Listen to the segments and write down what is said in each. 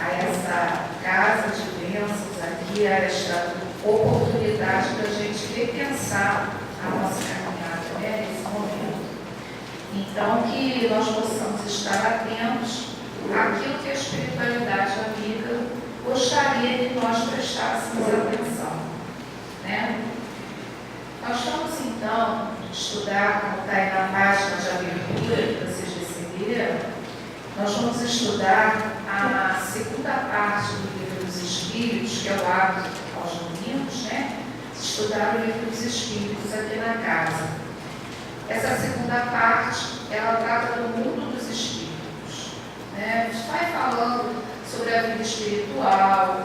a essa casa de bênçãos aqui, a esta oportunidade para a gente repensar a nossa caminhada, né, nesse momento. Então, que nós possamos estar atentos àquilo que a espiritualidade amiga gostaria que nós prestássemos atenção, né? Nós vamos, então, estudar, como está aí na página de abertura que vocês receberam, nós vamos estudar a segunda parte do Livro dos Espíritos, que é o hábito aos domingos, né? Estudar o Livro dos Espíritos aqui na casa. Essa segunda parte, ela trata do mundo dos espíritos, né? A gente vai falando sobre a vida espiritual,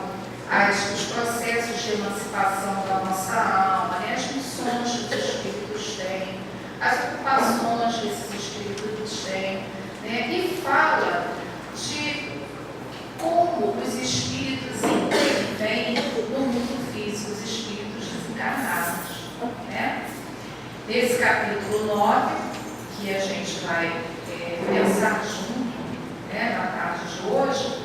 os processos de emancipação da nossa alma, né? As missões que os espíritos têm, as ocupações que esses espíritos têm, né? E fala de como os espíritos intervêm no mundo físico, os espíritos desencarnados, né? Nesse capítulo 9, que a gente vai pensar junto, né, na tarde de hoje,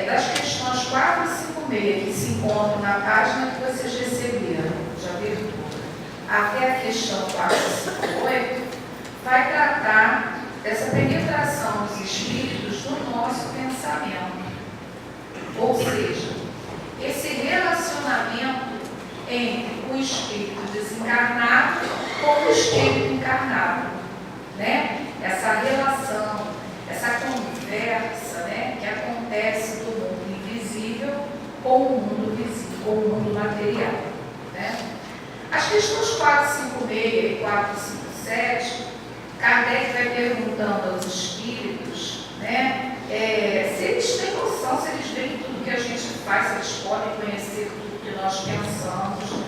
das questões 4 e 56, que se encontram na página que vocês receberam de abertura, até a questão 4 e 58, vai tratar dessa penetração dos espíritos no nosso pensamento. Ou seja, esse relacionamento entre o espírito desencarnado com o espírito encarnado, né? Essa relação, essa conversa, né, que acontece do mundo invisível com o mundo visível, com o mundo material, né? As questões 456 e 457, Kardec vai perguntando aos espíritos, né, se eles têm noção, se eles veem tudo que a gente faz, se eles podem conhecer tudo que nós pensamos.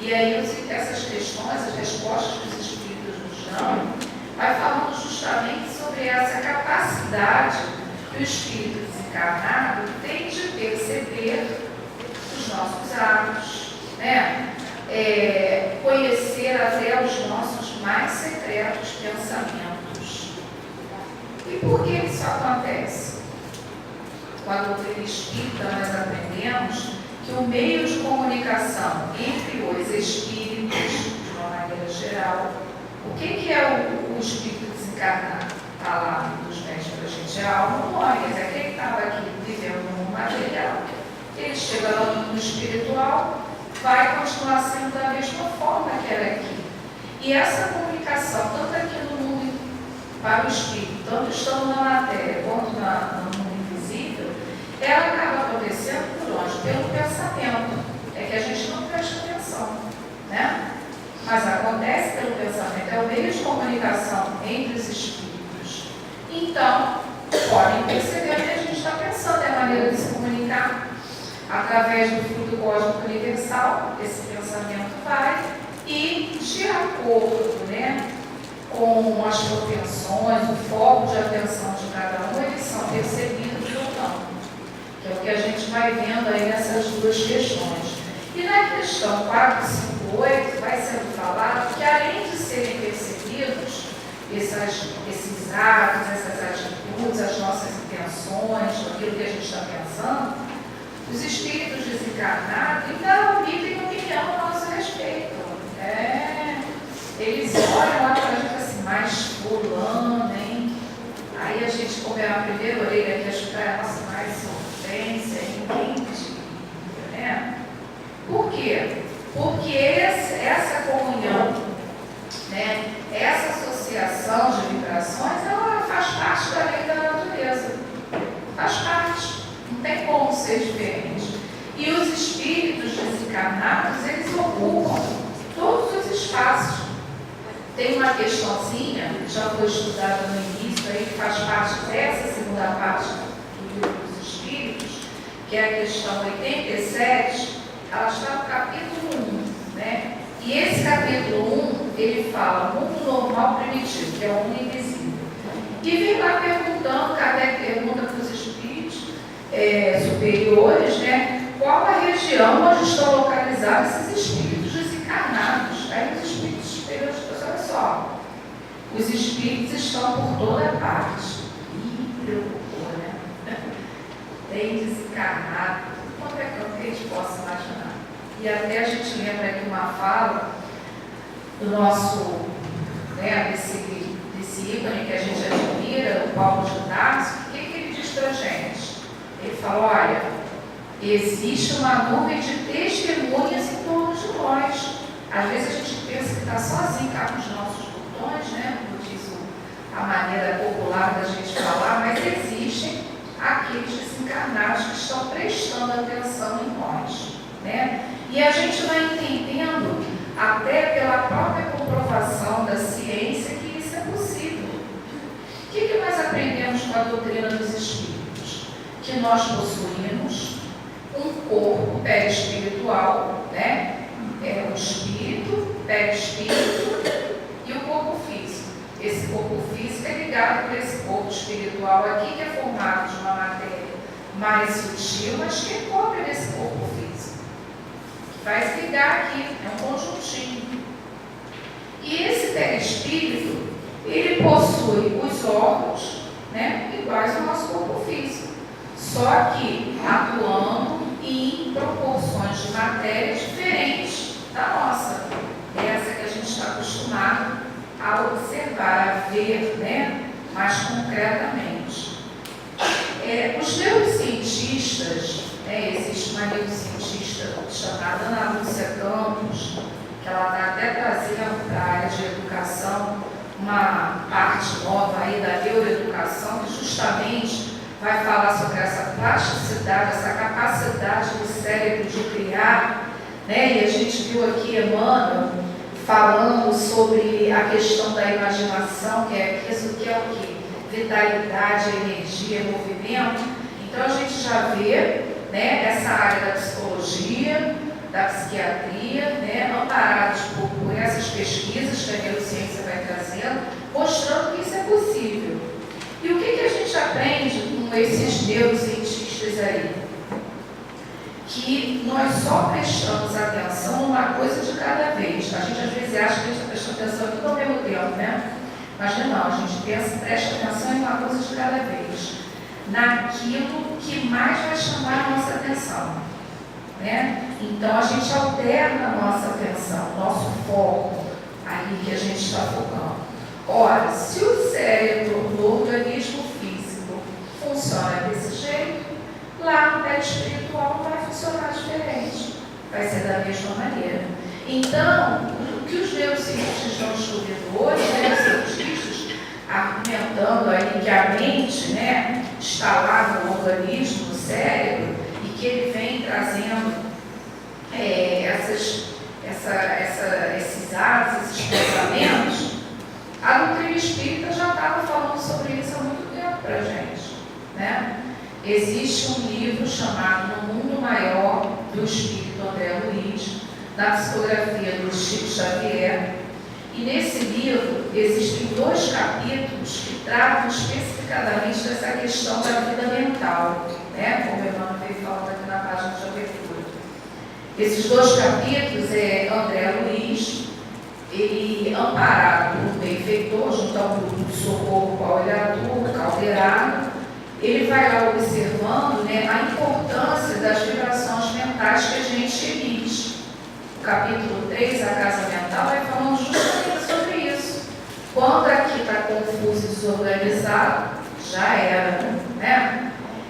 E aí essas questões, as respostas que os espíritos nos dão, vai falando justamente sobre essa capacidade que o espírito desencarnado tem de perceber os nossos atos, né? Conhecer até os nossos mais secretos pensamentos. E por que isso acontece? Com a doutrina espírita nós aprendemos que o meio de comunicação entre os espíritos, de uma maneira geral, o que é o espírito desencarnado? Está lá nos mestres para a gente, a alma humana, quer dizer, aquele que estava aqui vivendo no mundo material, ele chega lá no mundo espiritual, vai continuar sendo da mesma forma que era aqui. E essa comunicação, tanto aqui no mundo para o espírito, tanto estando na matéria quanto no mundo invisível, ela acaba acontecendo por onde? Pelo pensamento. É que a gente não presta atenção, né? Mas acontece pelo pensamento, é o meio de comunicação entre os espíritos. Então, podem perceber o que a gente está pensando, é a maneira de se comunicar. Através do fluido cósmico universal, esse pensamento vai e, de acordo, né, com as propensões, o foco de atenção de cada um, eles são percebidos ou não. Que é o que a gente vai vendo aí nessas duas questões. E na questão 458 vai sendo falado que, além de serem percebidos esses atos, essas atitudes, as nossas intenções, aquilo que a gente está pensando, os espíritos desencarnados ainda emitem opinião a nosso respeito. Eles olham lá para a gente assim, mas fulano, hein? Aí a gente, como é a primeira orelha que a gente traz a nossa mais sofrência, entende? Né? Por quê? Porque essa comunhão, né, essa associação de vibrações, ela faz parte da lei da natureza. Faz parte. Não tem como ser diferente. E os espíritos desencarnados, eles ocupam todos os espaços. Tem uma questãozinha, que já foi estudada no início, aí, que faz parte dessa segunda parte do Livro dos Espíritos, que é a questão 87, ela está no capítulo 1, né? E esse capítulo 1, ele fala mundo normal primitivo, que é o mundo invisível. E vem lá perguntando, Kardec pergunta para os espíritos superiores, né, qual a região onde estão localizados esses espíritos desencarnados. Aí os espíritos superiores dizem, olha só, os espíritos estão por toda parte. Ih, preocupou, né? tem desencarnado, quanto é que a gente possa imaginar. E até a gente lembra aqui uma fala do nosso, desse ícone que a gente admira, o Paulo de Tarso. O que ele diz para a gente? Ele fala, olha, existe uma nuvem de testemunhas em torno de nós. Às vezes a gente pensa que está sozinho cá com os nossos botões, como diz a maneira popular da gente falar, mas existem aqueles desencarnados que estão prestando atenção em nós. E a gente vai entendendo, até pela própria comprovação da ciência, que isso é possível. O que nós aprendemos com a doutrina dos espíritos? Que nós possuímos um corpo perispiritual, o espírito, perispírito e o corpo físico. Esse corpo físico é ligado por esse corpo espiritual aqui, que é formado de uma matéria mais sutil, mas que cobre esse corpo físico. Vai se ligar aqui, é um conjuntinho. E esse perispírito, ele possui os órgãos, iguais ao nosso corpo físico, só que atuando em proporções de matéria diferentes da nossa, essa que a gente está acostumado a observar, a ver, mais concretamente. Os neurocientistas, existe uma neurocientista chamada Ana Lúcia Campos, que ela está até trazendo para a área de educação uma parte nova aí da neuroeducação, que justamente vai falar sobre essa plasticidade, essa capacidade do cérebro de criar, e a gente viu aqui Emmanuel falando sobre a questão da imaginação, que é isso que é o quê? Vitalidade, energia, movimento. Então a gente já vê essa área da psicologia, da psiquiatria, amparados por essas pesquisas que a neurociência vai trazendo, mostrando que isso é possível. E o que a gente aprende com esses neurocientistas aí? Que nós só prestamos atenção numa coisa de cada vez. A gente às vezes acha que a gente presta atenção em tudo ao mesmo tempo, mas não, a gente presta atenção em uma coisa de cada vez, naquilo que mais vai chamar a nossa atenção. Então a gente alterna a nossa atenção, nosso foco, aí que a gente está focando. Ora, se o cérebro do organismo físico funciona desse jeito, lá no perispiritual vai funcionar diferente, vai ser da mesma maneira. Então, o que os neurocientistas estão estudando hoje, os cientistas argumentando aí que a mente está lá no organismo, no cérebro, e que ele vem trazendo esses atos, esses pensamentos, a doutrina espírita já estava falando sobre isso há muito tempo para a gente. Existe um livro chamado No Mundo Maior, do Espírito André Luiz, na psicografia do Chico Xavier, e nesse livro existem 2 capítulos que tratam especificadamente dessa questão da vida mental, como o Emmanuel veio falando aqui na página de abertura. Esses 2 capítulos é André Luiz, ele amparado por um benfeitor, junto ao grupo de socorro qual ele atua, Caldeirado, ele vai lá observando a importância das vibrações mentais que a gente emite. O capítulo 3, a casa mental, vai falando justamente sobre isso. Quando aqui está confuso e desorganizado, já era,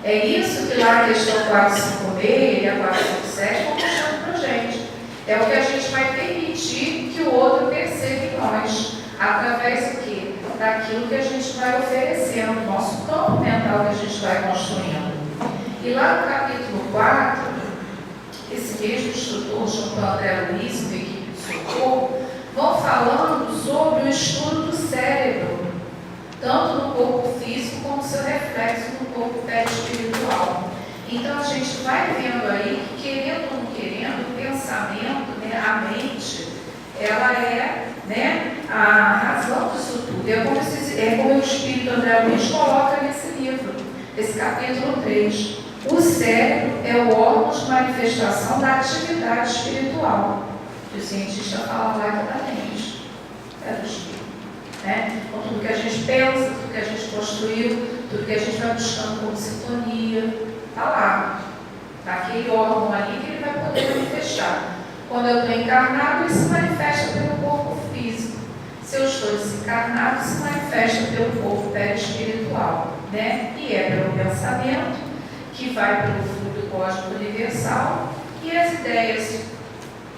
É isso que lá a questão 456 e a 457 estão mostrando para a gente. É o que a gente vai permitir que o outro perceba em nós, através do quê? Daquilo que a gente vai oferecendo, nosso campo mental que a gente vai construindo. E lá no capítulo 4, esse mesmo instrutor, junto ao André Luiz, da equipe de socorro, vão falando sobre o estudo do cérebro, tanto no corpo físico como seu reflexo no corpo perispiritual. Então a gente vai vendo aí que, querendo ou não querendo, o pensamento, a mente, ela é a razão disso tudo. É como o Espírito André Luiz coloca nesse livro, esse capítulo 3. O cérebro é o órgão de manifestação da atividade espiritual. O cientista fala lá que é da mente, é do espírito. Com tudo que a gente pensa, tudo que a gente construiu, tudo que a gente vai buscando como sintonia, está lá. daquele órgão ali que ele vai poder manifestar. Quando eu estou encarnado, ele se manifesta pelo corpo físico. Se eu estou desencarnado, se manifesta pelo corpo perispiritual, né? E é pelo pensamento, que vai pelo fluido cósmico universal, e as ideias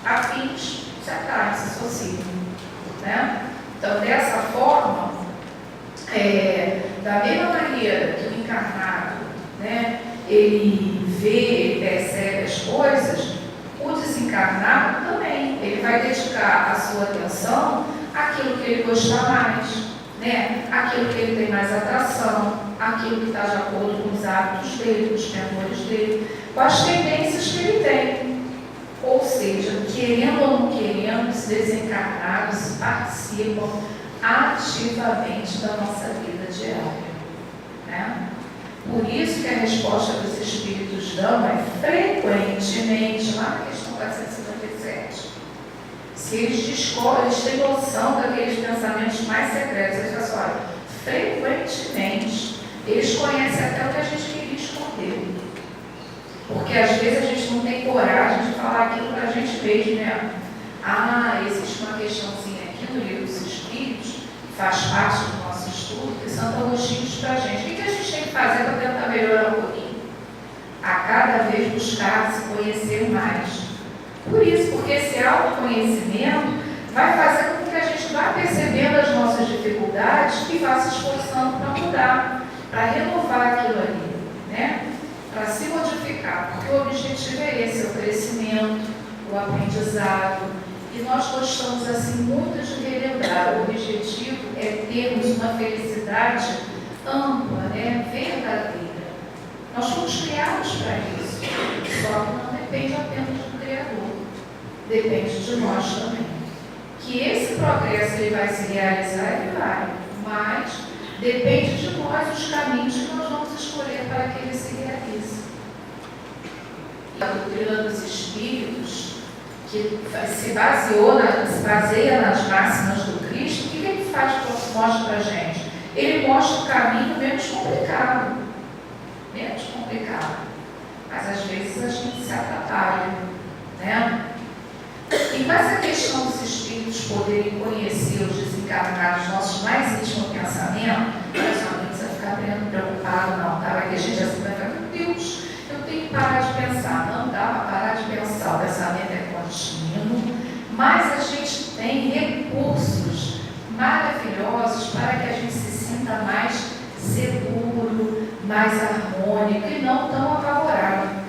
afins se atraem, se associam, né? Então, dessa forma, da mesma maneira que o encarnado, né, ele vê, ele percebe as coisas, o desencarnado também, ele vai dedicar a sua atenção àquilo que ele gosta mais, né? Aquilo que ele tem mais atração, aquilo que está de acordo com os hábitos dele, com os temores dele, com as tendências que ele tem. Ou seja, querendo ou não querendo, os desencarnados participam ativamente da nossa vida diária, né? Por isso que a resposta que os espíritos dão é frequentemente, lá na questão 457. Se eles descobrem, eles têm noção daqueles pensamentos mais secretos, eles falam assim, olha, frequentemente, eles conhecem até o que a gente queria esconder. Porque às vezes a gente não tem coragem de falar aquilo para a gente mesmo, né? Existe uma questãozinha aqui no Livro dos Espíritos, que faz parte do nosso estudo, que são angostinhos para a gente. O que a gente tem que fazer para tentar melhorar um pouquinho? A cada vez buscar se conhecer mais. Por isso, porque esse autoconhecimento vai fazer com que a gente vá percebendo as nossas dificuldades e vá se esforçando para mudar, para renovar aquilo ali, né? Para se modificar, porque o objetivo é esse, é o crescimento, o aprendizado, e nós gostamos assim muito de relembrar, o objetivo é termos uma felicidade ampla, né? Verdadeira. Nós fomos criados para isso, só que não depende apenas do Criador, depende de nós também. Que esse progresso ele vai se realizar, ele vai, mas depende de nós os caminhos que nós vamos escolher para que ele se realize. A doutrina dos Espíritos, que se baseia nas máximas do Cristo, o que ele mostra para a gente? Ele mostra o caminho menos complicado. Menos complicado. Mas às vezes a gente se atrapalha, né? E com essa questão dos Espíritos poderem conhecer os desencarnados, nossos mais íntimos pensamentos, nós não precisa ficar preocupado, não, tá? Vai ter gente assim, vai falar, meu Deus, eu tenho que parar de pensar. Não dá para parar de pensar, o pensamento é contínuo, mas a gente tem recursos maravilhosos para que a gente se sinta mais seguro, mais harmônico e não tão apavorado.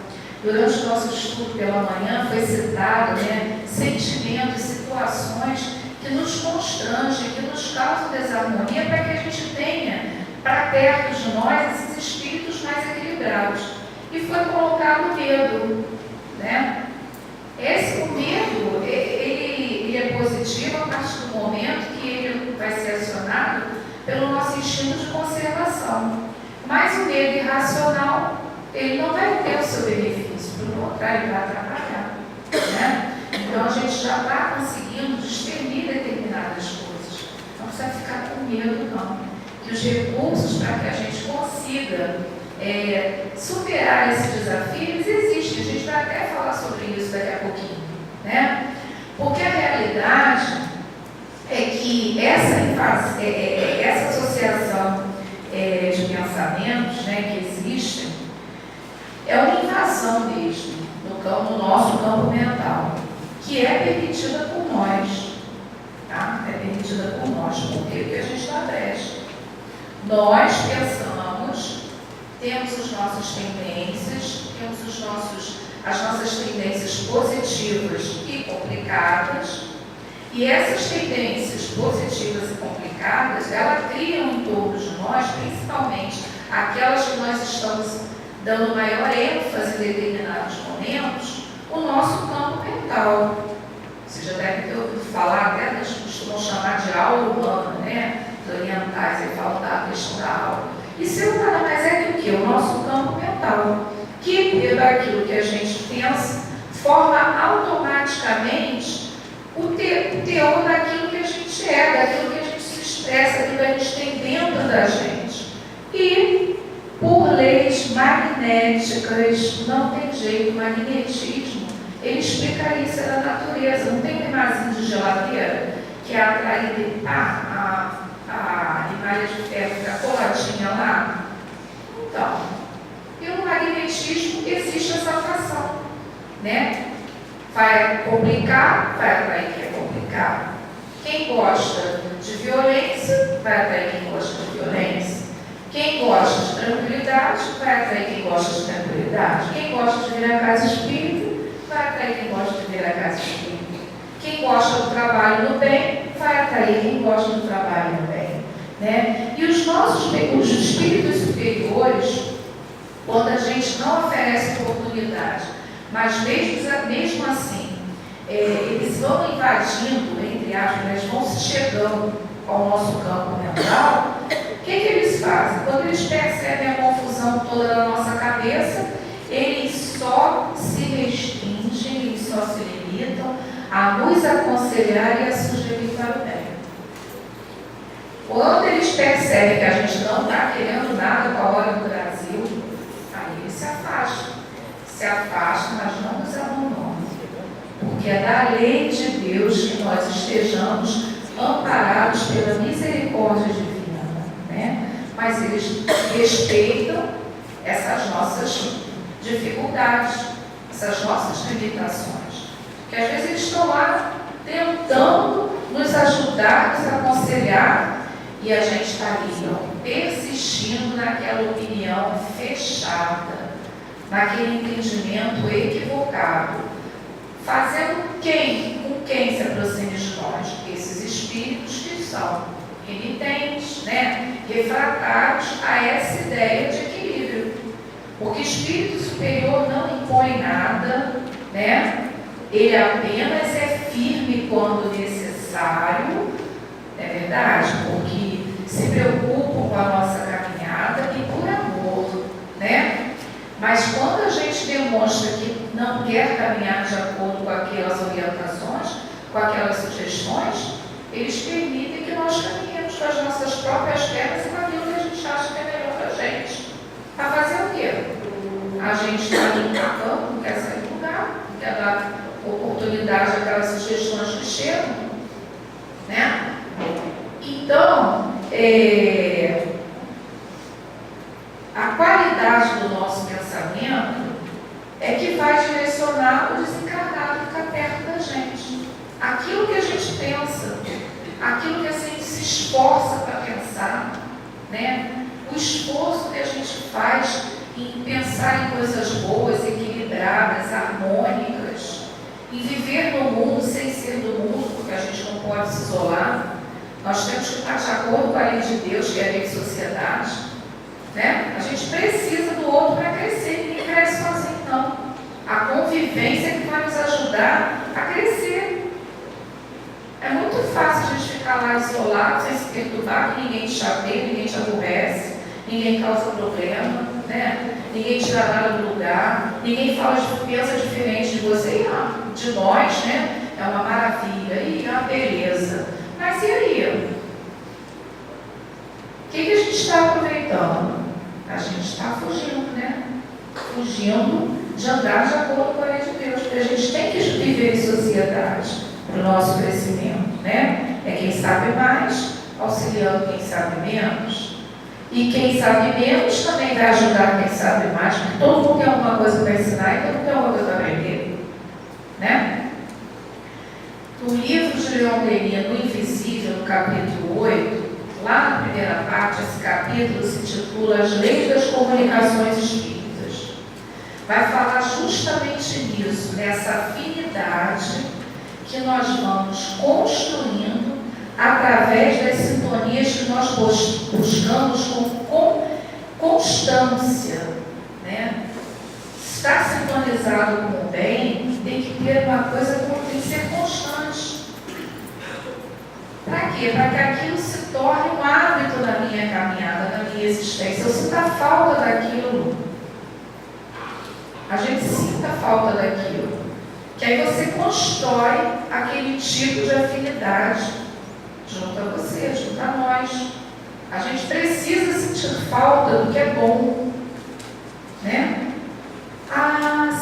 Durante o nosso estudo pela manhã foi citado, né, sentimentos, situações que nos constrangem, que nos causam desarmonia, para que a gente tenha para perto de nós esses espíritos mais equilibrados. E foi colocado o medo, né? O medo, ele é positivo a partir do momento que ele vai ser acionado pelo nosso instinto de conservação. Mas o medo irracional, ele não vai ter o seu benefício, pelo contrário, ele vai atrapalhar, né? Então a gente já está conseguindo discernir determinadas coisas. Não precisa ficar com medo, não. Que os recursos para que a gente consiga superar esse desafio, eles existem. A gente vai até falar sobre isso daqui a pouquinho, né? Porque a realidade é que essa associação de pensamentos, né, que existem, é uma invasão mesmo no nosso campo mental, que é permitida por nós, tá? É permitida por nós, porque a gente dá brecha. Nós pensamos, temos as nossas tendências, temos as nossas tendências positivas e complicadas, e essas tendências positivas e complicadas, elas criam em torno de nós, principalmente aquelas que nós estamos dando maior ênfase em determinados momentos, o nosso campo mental. Você já deve ter ouvido falar, até nós costumamos chamar de aura humana, né? Os orientais, eles falam da questão da aura. Isso nada mais é que o quê? O nosso campo mental, que pelo aquilo que a gente pensa, forma automaticamente o teor daquilo que a gente é, daquilo que a gente se expressa, daquilo que a gente tem dentro da gente. E por leis magnéticas. Não tem jeito, magnetismo. Ele explica isso, é da natureza. Não tem um imazinho de geladeira que é atraída e pá, a malha de ferro fica coladinha lá? Então, pelo magnetismo existe essa atração, né? Vai complicar, vai atrair quem é complicado. Quem gosta de violência, vai atrair quem gosta de violência. Quem gosta de tranquilidade, vai atrair quem gosta de tranquilidade. Quem gosta de vir à casa espírita, vai atrair quem gosta de vir à casa espírita. Quem gosta do trabalho no bem, vai atrair quem gosta do trabalho no bem. Né? E os espíritos superiores, quando a gente não oferece oportunidade, mas mesmo assim, eles vão invadindo, entre aspas, eles vão se chegando ao nosso campo mental, o que eles fazem? Quando eles percebem a confusão toda da nossa cabeça, eles só se restringem, eles só se limitam a nos aconselhar e a sugerir para o bem. Quando eles percebem que a gente não está querendo nada com a hora do Brasil, aí eles se afastam. Se afastam, mas não nos abandonam. Porque é da lei de Deus que nós estejamos amparados pela misericórdia divina, né? Mas eles respeitam essas nossas dificuldades, essas nossas limitações. Porque às vezes eles estão lá tentando nos ajudar, nos aconselhar, e a gente está ali, ó, persistindo naquela opinião fechada, naquele entendimento equivocado, fazendo com quem se aproxime de nós? Esses espíritos que são renitentes, né? Refratários a essa ideia de equilíbrio. Porque espírito superior não impõe nada, né? Ele apenas é firme quando necessário, é verdade, porque se preocupam com a nossa caminhada e por amor, né? Mas quando a gente demonstra que não quer caminhar de acordo com aquelas orientações, com aquelas sugestões, eles permitem que nós caminhemos com as nossas próprias pernas e com aquilo que a gente acha que é melhor para a gente. Para fazer o quê? A gente está ali empacando, não quer sair do lugar, não quer dar oportunidade àquelas sugestões que chegam, né? Então, a qualidade do nosso pensamento é que vai direcionar o desencarnado que está perto da gente. Aquilo que a gente pensa, aquilo que a gente se esforça para pensar, né? O esforço que a gente faz em pensar em coisas boas, equilibradas, harmônicas, em viver no mundo sem ser do mundo, porque a gente não pode se isolar. Nós temos que estar de acordo com a lei de Deus, que é a lei de sociedade. Né? A gente precisa do outro para crescer, ninguém cresce sozinho, não. A convivência é que vai nos ajudar a crescer. É muito fácil a gente ficar lá isolado, sem se perturbar, que ninguém te chateia, ninguém te aborrece, ninguém causa problema, né? Ninguém tira nada do lugar, ninguém pensa diferente de você, de nós, né? É uma maravilha, e é uma beleza. Mas e aí? O que a gente está aproveitando? A gente está fugindo, né? Fugindo de andar de acordo com a lei de Deus, porque a gente tem que viver em sociedade para o nosso crescimento, né? É quem sabe mais, auxiliando quem sabe menos. E quem sabe menos também vai ajudar quem sabe mais, porque todo mundo tem alguma coisa para ensinar e todo mundo tem alguma coisa para aprender, né? No livro de Leon Denis, No Invisível, no capítulo 8, lá na primeira parte, esse capítulo se intitula As Leis das Comunicações Espíritas. Vai falar justamente nisso, nessa afinidade que nós vamos construindo através das sintonias que nós buscamos com constância, né? Estar sintonizado com o bem tem que ter uma coisa que tem que ser constante. Para quê? Para que aquilo se torne um hábito na minha caminhada, na minha existência. Eu sinto a falta daquilo. A gente sinta a falta daquilo. Que aí você constrói aquele tipo de afinidade junto a você, junto a nós. A gente precisa sentir falta do que é bom.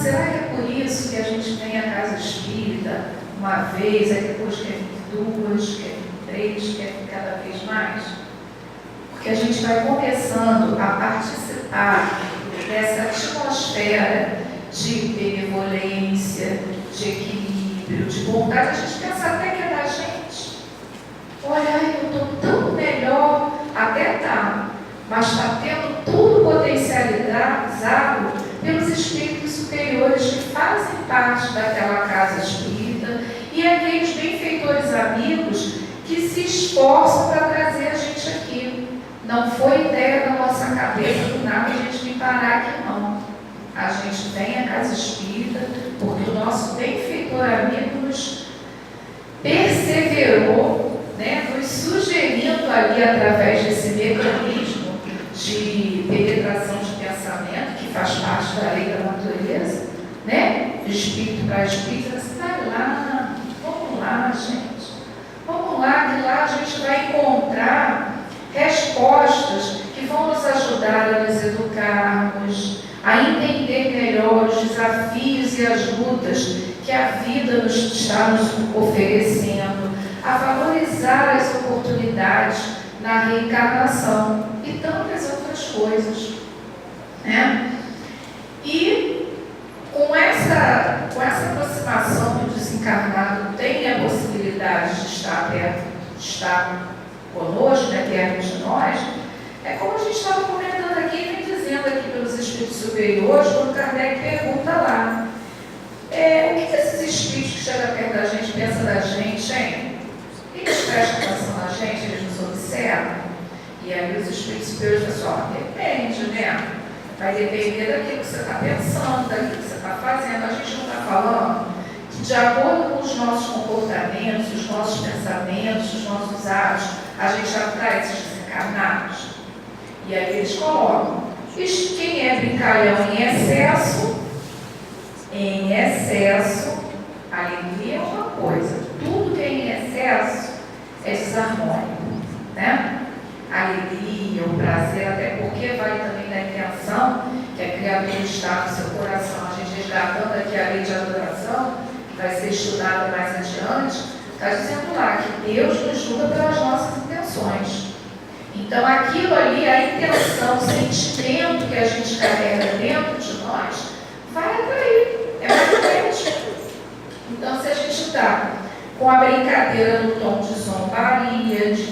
será que é por isso que a gente vem à casa espírita uma vez, aí depois quer vir duas, quer vir três, quer vir cada vez mais? Porque a gente vai começando a participar dessa atmosfera de benevolência, de equilíbrio, de bondade. A gente pensa até que é da gente. Olha, eu estou tão melhor, até tá, mas está tendo tudo potencializado pelos espíritos superiores que fazem parte daquela casa espírita e aqueles benfeitores amigos que se esforçam para trazer a gente aqui. Não foi ideia da nossa cabeça do nada a gente vir parar aqui, não. A gente vem à casa espírita porque o nosso benfeitor amigo nos perseverou, né, nos sugerindo ali através desse mecanismo de penetração de pensamento, que faz parte da lei da natureza, né? De espírito para espírito, você vai lá, vamos lá, gente. Vamos lá, que lá a gente vai encontrar respostas que vão nos ajudar a nos educarmos, a entender melhor os desafios e as lutas que a vida está nos oferecendo, a valorizar as oportunidades na reencarnação e tantas outras coisas, né? E com essa aproximação que o desencarnado tem a possibilidade de estar perto, de estar conosco, né, perto de nós, é como a gente estava comentando aqui, vem dizendo aqui pelos espíritos superiores, quando Kardec pergunta lá, o que esses espíritos que chegam perto da gente pensam da gente, hein? Eles prestam atenção na gente, eles nos observam? E aí os espíritos superiores falam assim, depende, né? Vai depender daquilo que você está pensando, daquilo que você está fazendo. A gente não está falando que, de acordo com os nossos comportamentos, os nossos pensamentos, os nossos atos, a gente atrai esses desencarnados. E aí eles colocam, quem é brincalhão em excesso, a alegria é uma coisa, tudo que é em excesso é desarmônico, né? A alegria, o prazer, até porque vai também da intenção que a criatura está no seu coração. A gente resgatando aqui a lei de adoração, que vai ser estudada mais adiante, está dizendo lá que Deus nos julga pelas nossas intenções. Então, aquilo ali, a intenção, o sentimento que a gente carrega dentro de nós, vai atrair, é magnético. Então, se a gente está com a brincadeira no tom de zombaria, de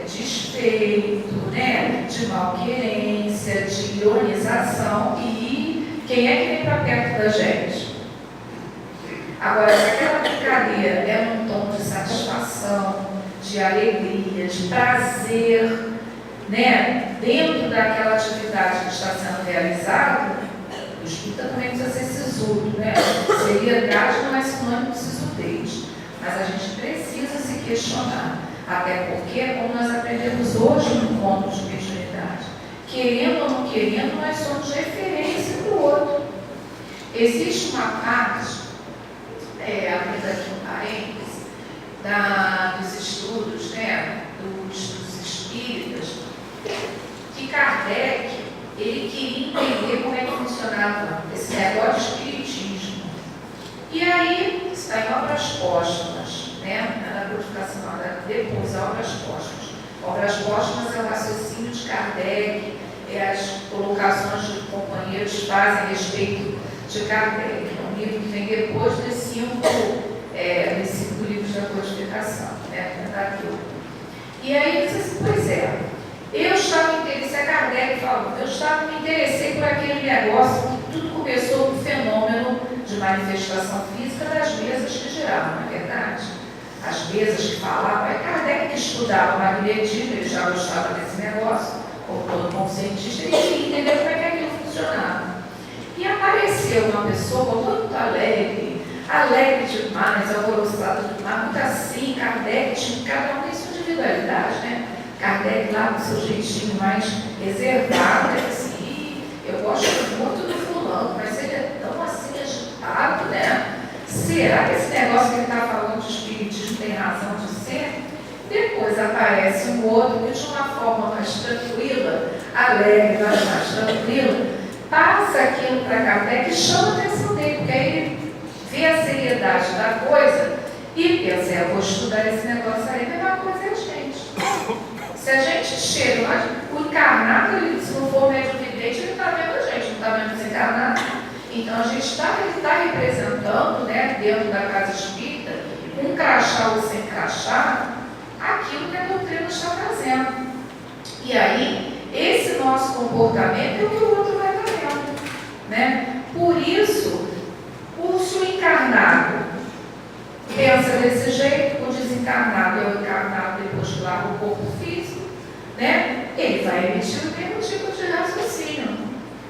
despeito, né, de malquerência, de ironização, e quem é que vem para perto da gente? Agora, se aquela brincadeira é num tom de satisfação, de alegria, de prazer, né, dentro daquela atividade que está sendo realizada, o espírita também precisa ser sisudo, né? Seriedade não é sinônimo de sisudez, mas a gente precisa se questionar, até porque, como nós aprendemos hoje no encontro de mediunidade, querendo ou não querendo, nós somos referência para o outro. Existe uma parte, abrindo aqui um parênteses, dos estudos, né, dos espíritas, que Kardec, ele queria entender como é que funcionava esse negócio de espiritismo. E aí, está em obras póstumas, né, na codificação, depois, obras póstumas. Obras póstumas é o raciocínio de Kardec, as colocações que companheiros fazem a respeito de Kardec. É um livro que vem depois dos cinco livros da codificação, né, daquilo. E aí, diz assim, pois é, eu estava me interessei, Kardec falou, eu me interessei por aquele negócio que tudo começou com o fenômeno de manifestação física das mesas que giravam, não é verdade? As mesas que falavam, é Kardec que estudava magnetismo, ele já gostava desse negócio, como todo bom cientista, ele queria entender como é que aquilo funcionava. E apareceu uma pessoa muito alegre demais, alvoroçada demais, muito assim, Kardec, cada um tem sua individualidade, né? Kardec lá com seu jeitinho mais reservado, assim, eu gosto muito do fulano, mas ele é tão assim agitado, né? Será que esse negócio que ele está falando de espiritismo tem razão de ser? Depois aparece um outro que de uma forma mais tranquila, alegre, mas mais tranquila, passa aqui aquilo para Kardec que chama a atenção dele, porque aí ele vê a seriedade da coisa e pensa, eu vou estudar esse negócio aí, a mesma coisa é a gente. Se a gente chega, o encarnado, se não for médium vidente, ele está vendo a gente, não está vendo desencarnado. Então a gente está representando, né, dentro da casa espírita, com crachá ou sem crachá, aquilo que a doutrina está trazendo. E aí, esse nosso comportamento é o que o outro vai estar vendo, né? Por isso, se o encarnado pensa desse jeito, o desencarnado é o encarnado depois que larga o corpo físico, né? Ele vai emitir o mesmo tipo de raciocínio.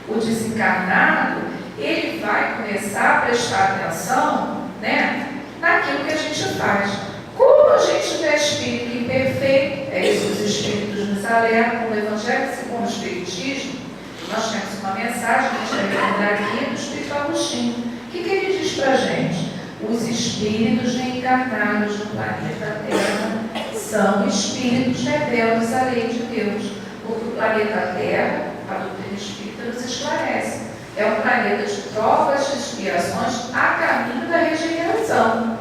O desencarnado, ele vai começar a prestar atenção, né, naquilo que a gente faz. Como a gente é espírito imperfeito, é isso que os espíritos nos alertam no Evangelho segundo o Espiritismo. Nós temos uma mensagem que a gente vai lembrar aqui do Espírito Agostinho. O que ele diz para a gente? Os espíritos reencarnados no planeta Terra são espíritos rebeldes à lei de Deus. Porque o planeta Terra, a doutrina espírita nos esclarece, é um planeta de provas, de expiações a caminho da regeneração.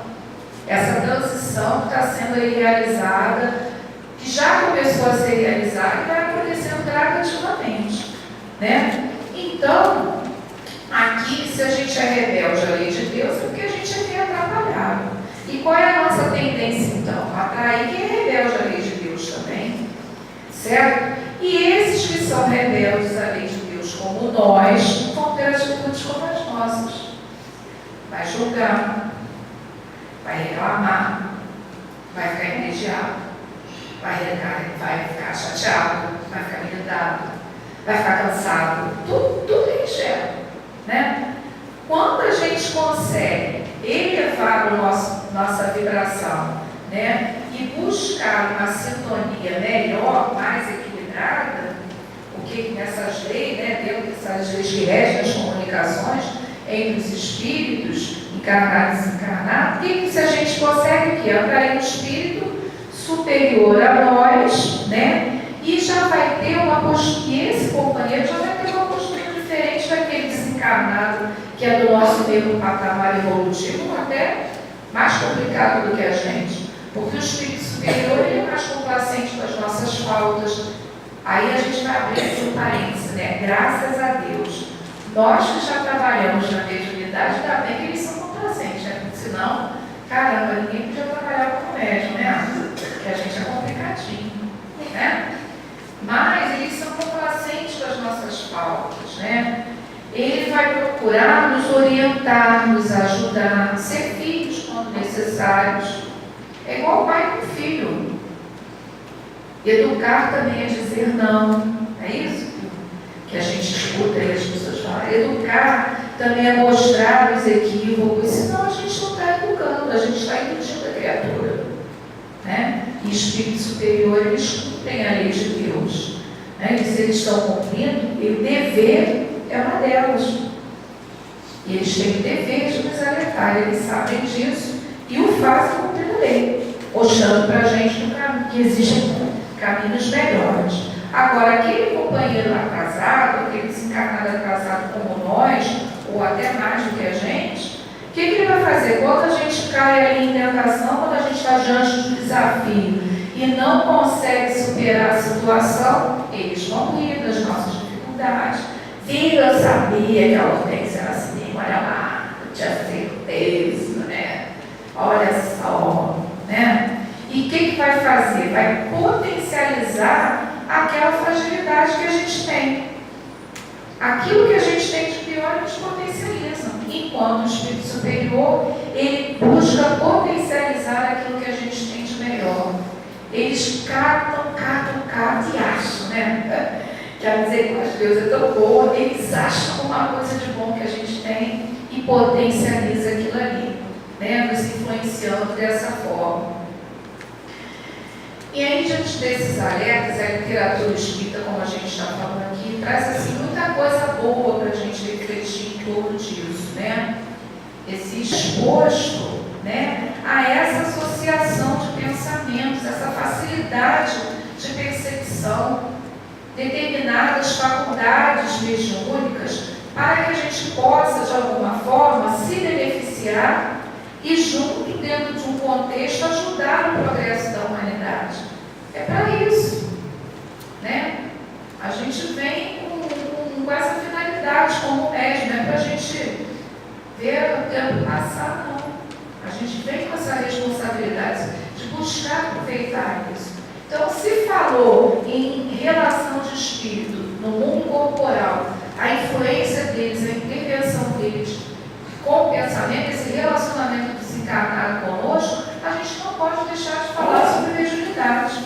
Essa transição que está sendo aí realizada, que já começou a ser realizada e vai acontecendo gradativamente, né? Então, aqui, se a gente é rebelde à lei de Deus, é porque a gente é meio atrapalhado. E qual é a nossa tendência, então? Atrair quem é rebelde à lei de Deus também, certo? E esses que são rebeldes à lei de Deus, como nós, vão ter atitudes como as nossas. Vai julgar, vai reclamar, vai ficar envidiado, vai ficar chateado, vai ficar irritado, vai ficar cansado. Tudo isso gera, né? Quando a gente consegue elevar nossa vibração, né, e buscar uma sintonia melhor, mais equilibrada, porque nessas leis, né, dentro dessas leis que regem as comunicações entre os espíritos, encarnados e desencarnados, e se a gente consegue atrair um espírito superior a nós, né, e já vai ter uma postura, e esse companheiro já vai ter uma postura diferente daquele desencarnado, que é do nosso mesmo patamar evolutivo, até mais complicado do que a gente, porque o espírito superior ele é mais complacente com as nossas faltas. Aí a gente vai abrir aqui um parênteses, né? Graças a Deus, nós que já trabalhamos na mediunidade, ainda bem que eles são complacentes, né? Porque senão, caramba, ninguém podia trabalhar como médium, né? Porque a gente é complicadinho, né? Mas eles são complacentes com as nossas faltas, né? Ele vai procurar nos orientar, nos ajudar, ser filhos quando necessários. É igual pai com filho. Educar também é dizer não. É isso que a gente escuta e as pessoas falam. Educar também é mostrar os equívocos, senão a gente não está educando, a gente está iludindo a criatura, né? E espírito superior, eles cumprem a lei de Deus, né? E se eles estão cumprindo, e o dever é uma delas. E eles têm o dever de nos alertar, eles sabem disso e o fazem cumprir a lei, mostrando para a gente que existem caminhos melhores. Agora, aquele companheiro atrasado, aquele desencarnado atrasado como nós, ou até mais do que a gente, o que ele vai fazer? Quando a gente cai ali em tentação, quando a gente está diante de um desafio e não consegue superar a situação, eles vão rir das nossas dificuldades. Filho, eu sabia que a Hortência era assim, olha lá, eu tinha certeza, né? Olha só, né? E o que vai fazer? Vai potencializar aquela fragilidade que a gente tem. Aquilo que a gente tem de pior, eles potencializam. Enquanto o espírito superior, ele busca potencializar aquilo que a gente tem de melhor. Eles catam e acham, né? Quer dizer que Deus é tão bom, eles acham alguma coisa de bom que a gente tem e potencializa aquilo ali, né? Nos influenciando dessa forma. E aí, diante desses alertas, a literatura espírita, como a gente está falando aqui, traz assim, muita coisa boa para a gente refletir em torno disso, né? Esse exposto, né, a essa associação de pensamentos, essa facilidade de percepção, determinadas faculdades mediúnicas para que a gente gente possa, de alguma forma, se beneficiar e, junto, dentro de um contexto, ajudar no progresso da humanidade. É para isso, né? A gente vem com essa finalidade como médium, não é para a gente ver o tempo passar, não. A gente vem com essa responsabilidade de buscar aproveitar isso. Então, se falou em relação de espírito no mundo corporal, a influência deles, a intervenção deles com o pensamento, esse relacionamento desencarnado conosco, a gente não pode deixar de falar sobre mediunidade.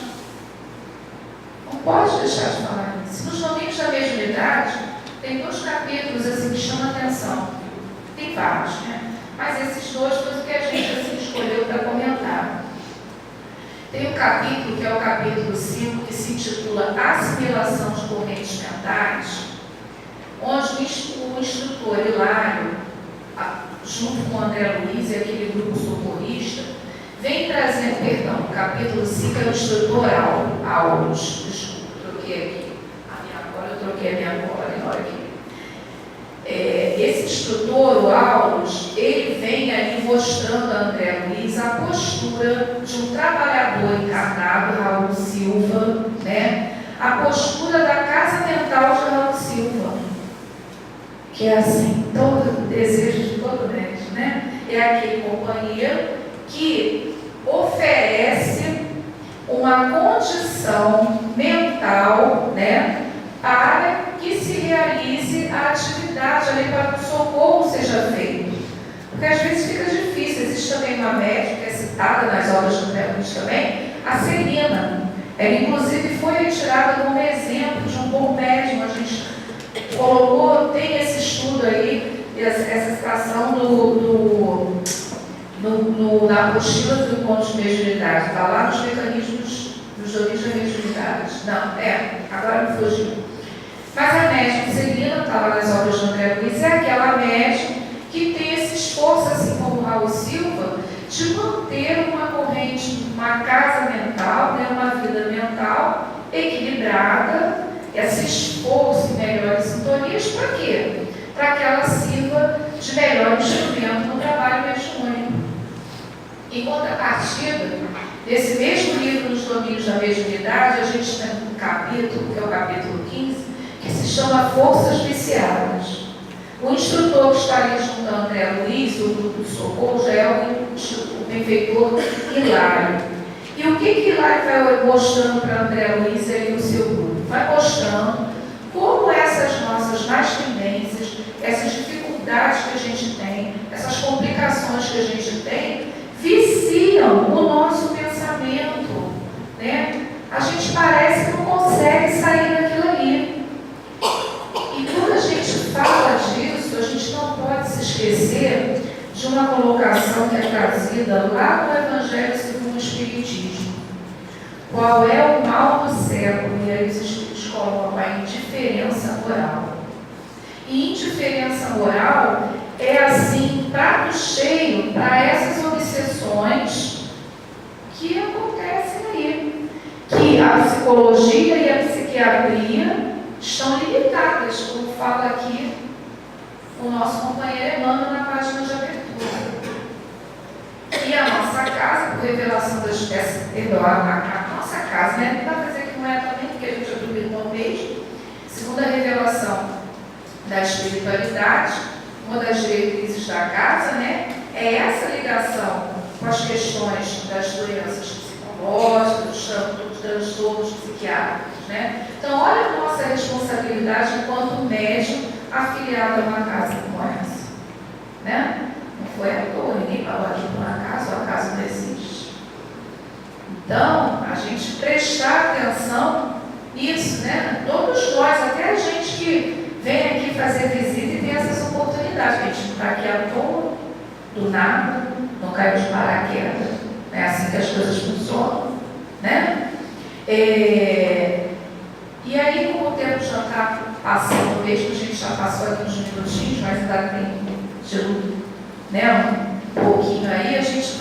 Não pode deixar de falar nisso. Nos domínios da mediunidade, tem 2 capítulos assim, que chamam a atenção. Tem vários, né? Mas esses 2 foi o que a gente assim, escolheu para comentar. Tem um capítulo, que é o capítulo 5, que se intitula Assimilação de Correntes Mentais, onde o instrutor Hilário, junto com o André Luiz e aquele grupo socorrista, vem trazendo, perdão, o capítulo 5 é o instrutor Aulos, desculpa, troquei aqui, agora eu troquei a minha cola na hora aqui. Esse instrutor, o Aulos, ele vem ali mostrando a André Luiz a postura de um trabalhador encarnado, Raul Silva, né? A postura da casa mental de Raul Silva, que é assim, todo o desejo de todo médico, né? É aquele companheiro que oferece uma condição mental, né? Para que se realize a atividade ali, para que o socorro seja feito. Porque às vezes fica difícil. Existe também uma médica que é citada nas obras do André Luiz também, a Celina. Ela inclusive foi retirada como exemplo de um bom médium. A gente colocou, tem esse estudo aí, essa citação na apostila do encontro de mediunidade. Está lá nos mecanismos dos domínios da mediunidade. Não, agora me fugiu. Mas a médium Celina, está lá nas obras de André Luiz, é aquela médium que tem esse esforço, assim como o Raul Silva, de manter uma corrente, uma casa mental, né, uma vida mental equilibrada, esse esforço em melhores sintonias, para quê? Para que ela sirva de melhor instrumento no trabalho mediúnico. Em contrapartida, nesse mesmo livro, Nos Domínios da Mediunidade, a gente tem um capítulo, que é o capítulo 15, que se chama Forças Viciadas. O instrutor que está ali junto a André Luiz, o grupo do socorro, já é o benfeitor Hilário. E o que Hilário vai mostrando para André Luiz e o seu grupo? Vai mostrando como essas nossas más tendências, essas dificuldades que a gente tem, essas complicações que a gente tem, viciam o nosso pensamento, né? A gente parece que não consegue sair daquilo ali. E quando a gente fala disso, a gente não pode se esquecer de uma colocação que é trazida lá no Evangelho segundo o Espiritismo. Qual é o mal do século? E aí os Espíritos colocam a indiferença moral. E indiferença moral é assim, prato cheio para essas obsessões que acontecem aí. Que a psicologia e a psiquiatria estão limitadas, como fala aqui o nosso companheiro Emmanuel na página de abertura. E a nossa casa, por revelação das peças, a nossa casa, né? Não dá para dizer que não é também, porque a gente é do irmão mesmo. Segundo a revelação da espiritualidade, uma das diretrizes da casa, né? É essa ligação com as questões das doenças psicológicas, dos transtornos psiquiátricos, né? Então, olha a nossa responsabilidade enquanto médium afiliado a uma casa como essa, né? Não foi à toa, ninguém falou aqui por um acaso, o acaso não existe. Então, a gente prestar atenção nisso, né? Todos nós, até a gente que vem aqui fazer visita e tem essas oportunidades, a gente não está aqui à toa, do nada, não caiu de paraquedas, é assim que as coisas funcionam, né? E aí, como o tempo já está passando, mesmo a gente já passou aqui uns minutinhos, mas ainda tem né, um pouquinho aí, a gente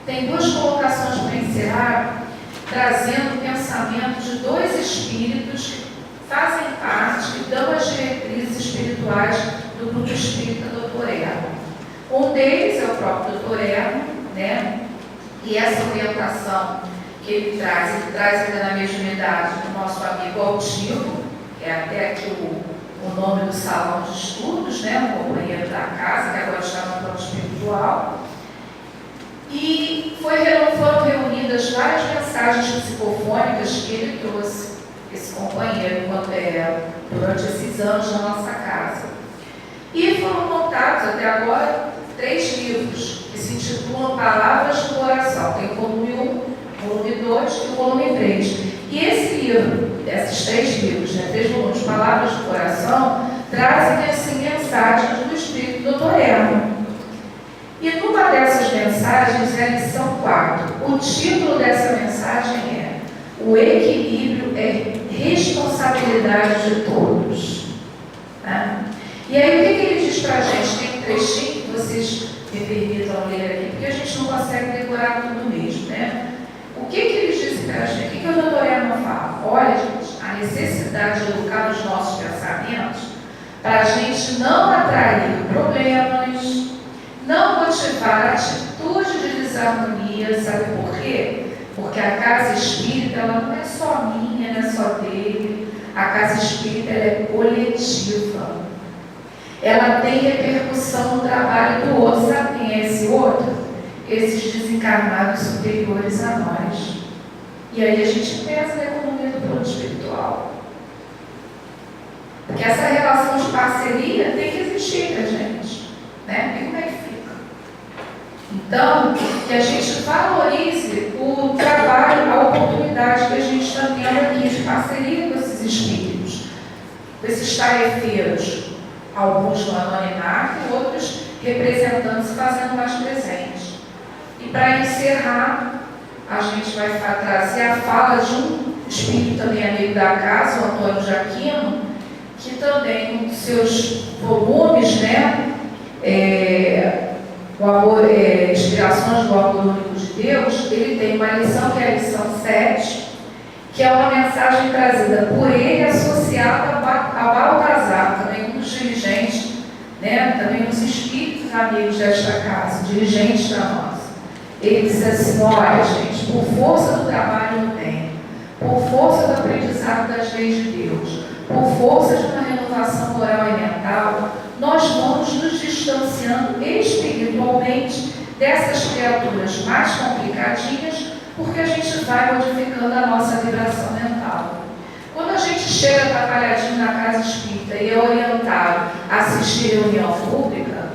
tem 2 colocações para encerrar, trazendo o pensamento de 2 espíritos que fazem parte, que dão as diretrizes espirituais do Grupo Espírita Doutor Erno. Um deles é o próprio Doutor Erno, né? E essa orientação que ele traz ainda na mediunidade do nosso amigo Altivo, que é até aqui o nome do salão de estudos, né? O companheiro da casa, que agora está no plano espiritual. E foram reunidas várias mensagens psicofônicas que ele trouxe, esse companheiro, durante esses anos na nossa casa. E foram montados até agora 3 livros, que se intitulam Palavras do Coração. Tem o volume 1, volume 2 e o volume 3. E esse livro, esses 3 livros, 3 volumes, Palavras do Coração, trazem assim mensagens do Espírito Doutor Erno. E numa dessas mensagens é a lição 4. O título dessa mensagem é: O equilíbrio é responsabilidade de todos. Tá? E aí o que ele diz para a gente? Tem um trechinho que vocês me permitam ler aqui, porque a gente não consegue decorar tudo mesmo, né? O que eles dizem para a gente? O que o doutor Erno fala? Olha, gente, a necessidade de educar os nossos pensamentos para a gente não atrair problemas, não motivar a atitude de desarmonia. Sabe por quê? Porque a casa espírita ela não é só minha, não é só dele. A casa espírita ela é coletiva. Ela tem repercussão no trabalho do outro. Sabe quem é esse outro? Esses desencarnados superiores a nós. E aí a gente pensa na economia do plano espiritual. Porque essa relação de parceria tem que existir com a gente. Né? E como é que fica? Então, que a gente valorize o trabalho, a oportunidade que a gente está tendo aqui de parceria com esses espíritos, com esses tarefeiros, alguns no anonimato, outros representando-se, fazendo mais presente. E para encerrar, a gente vai trazer a fala de um espírito também amigo da casa, o Antônio Jaquino, que também, um dos seus volumes, né, o amor, Inspirações do Amor Único de Deus, ele tem uma lição que é a lição 7, que é uma mensagem trazida por ele, associada a Baltazar, também um dos dirigentes, né, também um dos espíritos amigos desta casa, dirigentes da nossa. Ele diz assim: olha, gente, por força do trabalho no bem, por força do aprendizado das leis de Deus, por força de uma renovação moral e mental, nós vamos nos distanciando espiritualmente dessas criaturas mais complicadinhas, porque a gente vai modificando a nossa vibração mental. Quando a gente chega atrapalhadinho na casa espírita e é orientado a assistir reunião pública,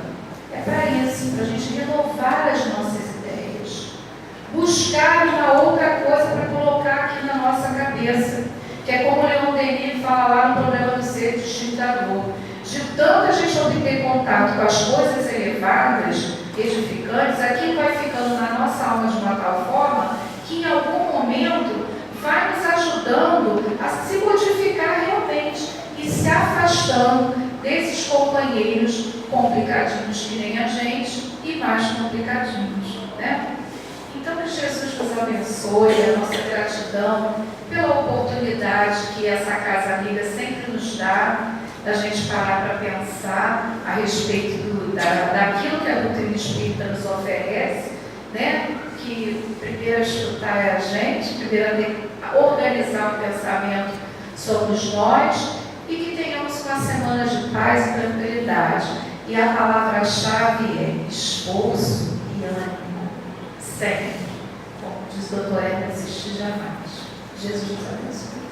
é para isso, para a gente renovar as nossas ideias, buscar uma outra coisa para colocar aqui na nossa cabeça, que é como o Leon Denis fala lá no Problema do Ser Distinguidor. De tanto a gente obter contato com as coisas elevadas, edificantes, aquilo vai ficando na nossa alma de uma tal forma que em algum momento vai nos ajudando a se modificar realmente e se afastando desses companheiros complicadinhos que nem a gente e mais complicadinhos, né? Então que Jesus nos abençoe, a nossa gratidão pela oportunidade que essa casa amiga sempre nos dá, da gente parar para pensar a respeito daquilo que a doutrina espírita nos oferece, né? Que primeiro escutar é a gente, primeiro organizar o pensamento somos nós, e que tenhamos uma semana de paz e tranquilidade. E a palavra-chave é esforço e ânimo, sempre. Como diz o doutor, é desistir jamais. Jesus nos abençoe.